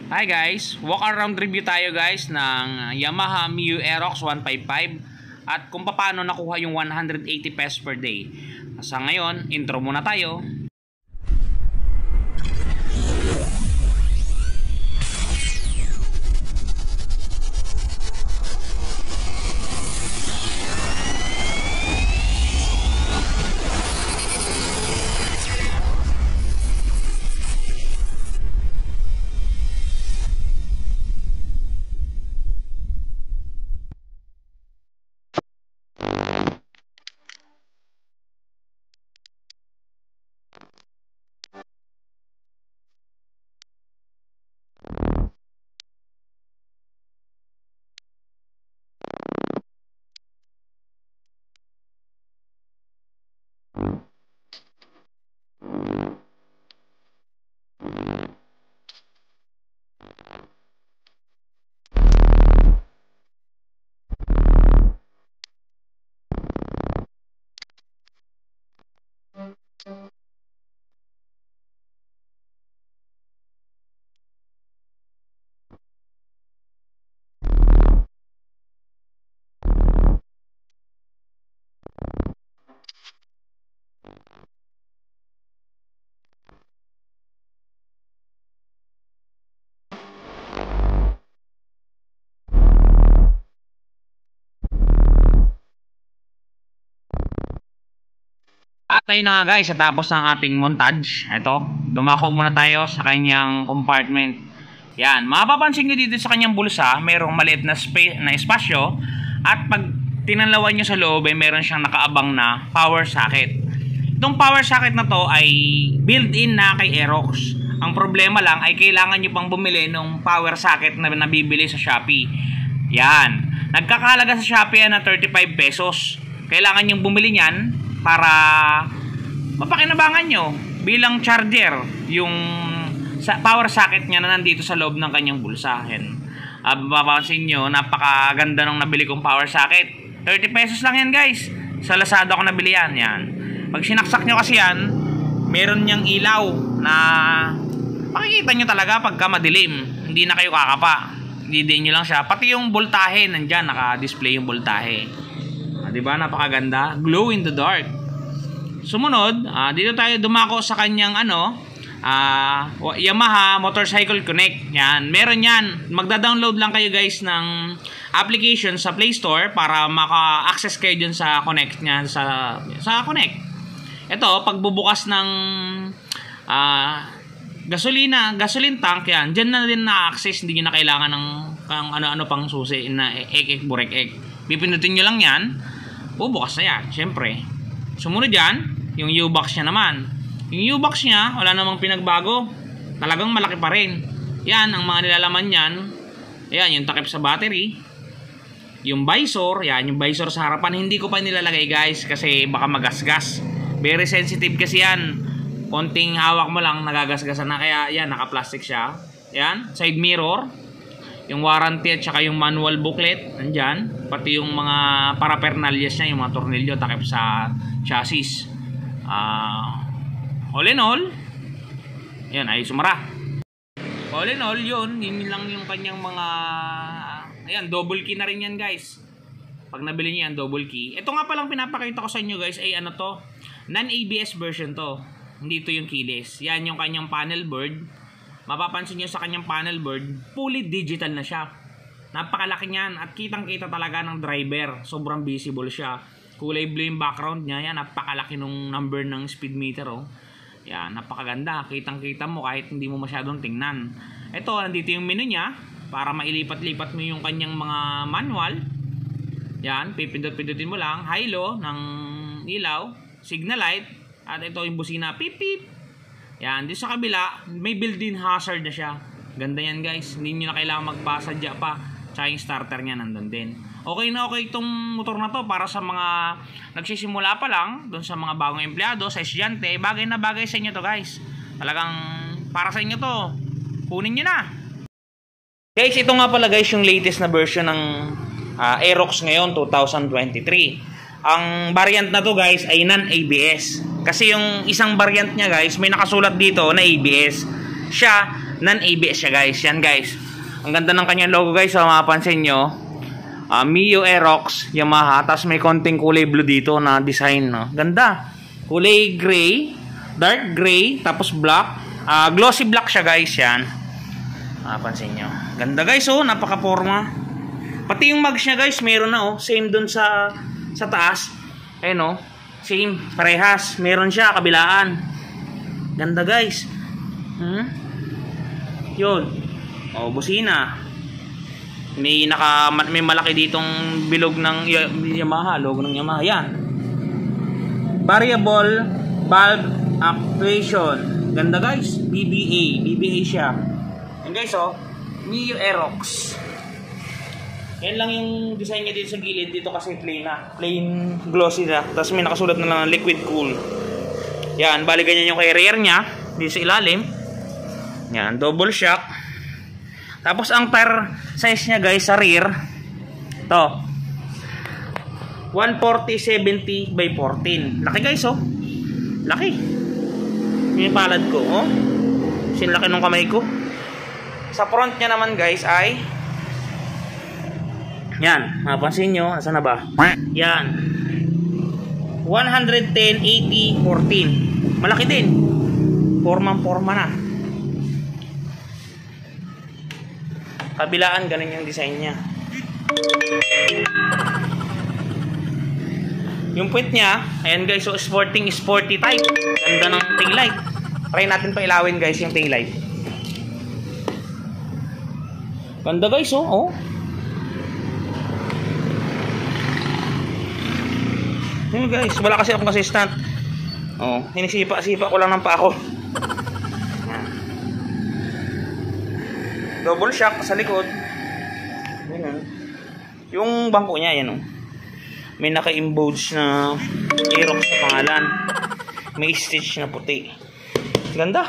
Hi guys, walk around review tayo guys ng Yamaha Miu Aerox 155 at kung paano nakuha yung 180 pesos per day. Sa ngayon, intro muna tayo. At ayun na nga guys, tapos ng ating montage. Ito, dumako muna tayo sa kanyang compartment. Yan, mapapansin nyo dito sa kanyang bulsa, mayroong maliit na espasyo. At pag tinalawan nyo sa loob, ay meron siyang nakaabang na power socket. Itong power socket na to ay built-in na kay Aerox. Ang problema lang ay kailangan nyo pang bumili ng power socket na nabibili sa Shopee. Yan, nagkakahalaga sa Shopee na 35 pesos. Kailangan nyo bumili niyan para mapakinabangan nyo bilang charger yung power socket niya na nandito sa loob ng kanyang bulsa. Yan. Mapapansin nyo, napakaganda nung nabili kong power socket. 30 pesos lang yan guys. Sa Lazada ko nabili yan. Yan. Pag sinaksak nyo kasi yan, meron niyang ilaw na makikita nyo talaga pagka madilim. Hindi na kayo kakapa. Hindi nyo lang siya. Pati yung voltahe, nandyan, naka-display yung voltahe. Diba? Napakaganda. Glow in the dark. Sumunod, dito tayo dumako sa kanyang Yamaha Motorcycle Connect. Yan. Meron yan. Magda-download lang kayo guys ng application sa Play Store para maka-access kayo dyan sa Connect niya. Sa Connect. Ito, pagbubukas ng gasoline tank yan. Dyan na din na-access. Hindi nyo na kailangan ng ano-ano pang susi na ek-ek, burek-ek. Pipindutin nyo lang yan. Bukas na yan, syempre. Sumunod yan, yung U-box niya naman. Yung U-box niya, wala namang pinagbago. Talagang malaki pa rin. Yan, ang mga nilalaman niyan. Ayan, yung takip sa battery. Yung visor, yan, yung visor sa harapan. Hindi ko pa nilalagay guys, kasi baka magasgas. Very sensitive kasi yan. Konting hawak mo lang, nagagasgasan na. Kaya yan, naka-plastic siya. Yan, side mirror. Yung warranty at saka yung manual booklet nandyan, pati yung mga parapernalyas niya, yung mga tornilyo takip sa chassis. All in all, yan ay sumara. All in all, yun lang yung kanyang mga ayan, double key na rin yan guys. Pag nabili niyo yan, double key. Ito nga palang pinapakita ko sa inyo guys ay ano to, non-ABS version to. Hindi to yung keyless. Yan yung kanyang panel board. Mapapansin nyo sa kanyang panel board, fully digital na siya. Napakalaki niyan at kitang-kita talaga ng driver. Sobrang visible siya. Kulay blue yung background niya. Yan, napakalaki nung number ng speed meter. Oh. Yan, napakaganda. Kitang-kita mo kahit hindi mo masyadong tingnan. Ito, nandito yung menu niya para mailipat-lipat mo yung kanyang mga manual. Yan, pipindot-pindutin mo lang. High-low ng ilaw, signal light, at ito yung busina, pip-pip. Yan, dito sa kabila, may built-in hazard na siya. Ganda yan guys. Hindi nyo na kailangan magpasadya pa. Tsaka yung starter niya nandun din. Okay na okay itong motor na to para sa mga nagsisimula pa lang, doon sa mga bagong empleyado, sa estudyante. Bagay na bagay sa inyo to guys. Talagang para sa inyo to. Kunin nyo na. Guys, ito nga pala guys yung latest na version ng Aerox ngayon, 2023. Ang variant na to guys ay non-ABS. Kasi yung isang variant niya guys, may nakasulat dito na ABS. Siya, non-ABS siya guys. Yan guys. Ang ganda ng kanyang logo guys. So mapapansin nyo. Mio Aerox Yamaha. Tapos may konting kulay blue dito na design. No? Ganda. Kulay gray. Dark gray. Tapos black. Glossy black siya guys. Yan. Mapapansin nyo. Ganda guys. Oh, napaka-forma. Pati yung mags niya guys. Meron na oh. Same dun sa taas. Ayun oh. Same. Parehas. Meron siya. Kabilaan. Ganda guys. Yun. Oh, busina. May malaki ditong bilog ng Yamaha, logo ng Yamaha. Yan. Variable valve actuation. Ganda guys. BBA siya. Yan guys oh. Mio Aerox. Yan lang yung design niya dito sa gilid. Dito kasi plain na. Plain glossy na. Tapos may nakasulat na lang liquid cool. Yan. Bali ganyan yung carrier niya. Dito sa ilalim. Yan. Double shock. Tapos ang tire size niya guys sa rear, to 140/70 by 14. Laki guys oh. Laki. Yung palad ko oh. Sinlaki ng kamay ko. Sa front niya naman guys ay yan, mapapansin nyo, nasa na ba? Yan. 110/80/14. Malaki din. Forma na. Kabilaan, ganun yung design niya. Yung puwet niya, ayan guys, so sporty type. Ganda ng taillight. Try natin pa ilawin guys yung taillight. Ganda guys, oh. Yun guys, wala kasi akong assistant. Oh, hinisipa ko lang ng pa ako. Double shock sa likod. Yan. Yung bangko niya, yan oh. May naka-embouge na Aerox na pangalan. May stitch na puti. Ganda.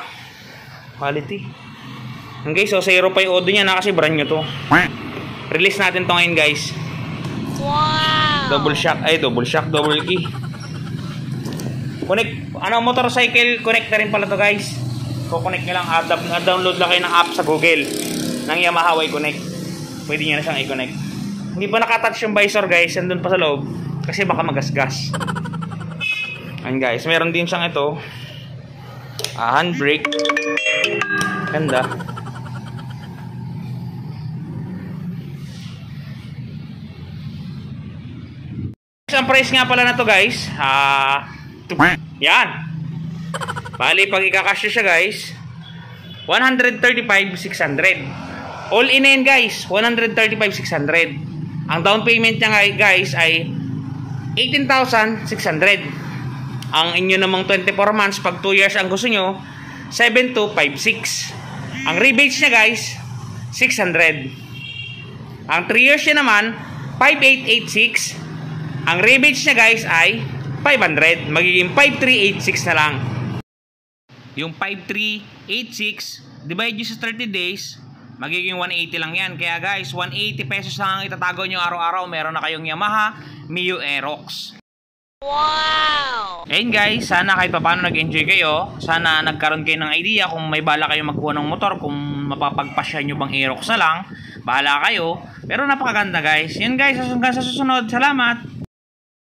Quality. Yan guys, so 0 pa yung odo niya na kasi brand new to. Release natin to ngayon guys. Wow! Double key. Connect, motorcycle connect na rin pala to guys. Kukonect nyo lang, download lang kayo ng app sa Google ng Yamaha Y Connect. Pwede nyo na siyang i-connect. Hindi pa nakatouch yung visor guys, nandun pa sa loob kasi baka magasgas. Ayan guys, meron din siyang ito handbrake. Ganda. Ang price nga pala na to guys, yan. Bali, pag ikakasya siya guys, 135,600. All in yan guys, 135,600. Ang down payment niya guys ay 18,600. Ang inyo namang 24 months, pag 2 years ang gusto nyo, 7,256. Ang rebates niya guys, 600. Ang 3 years niya naman, 5,886. Ang rebates niya guys ay 500. Magiging 5,386 na lang. Yung 5,386 divide nyo sa 30 days, magiging 180 lang yan. Kaya guys, 180 pesos lang ang itatago nyo araw-araw. Meron na kayong Yamaha Mio Aerox. Wow! Ayun guys, sana kahit paano nag-enjoy kayo. Sana nagkaroon kayo ng idea kung may bala kayo magkuha ng motor, kung mapapagpasya nyo bang Aerox na lang. Bahala kayo. Pero napakaganda guys. Yan guys, hanggang sa susunod. Salamat!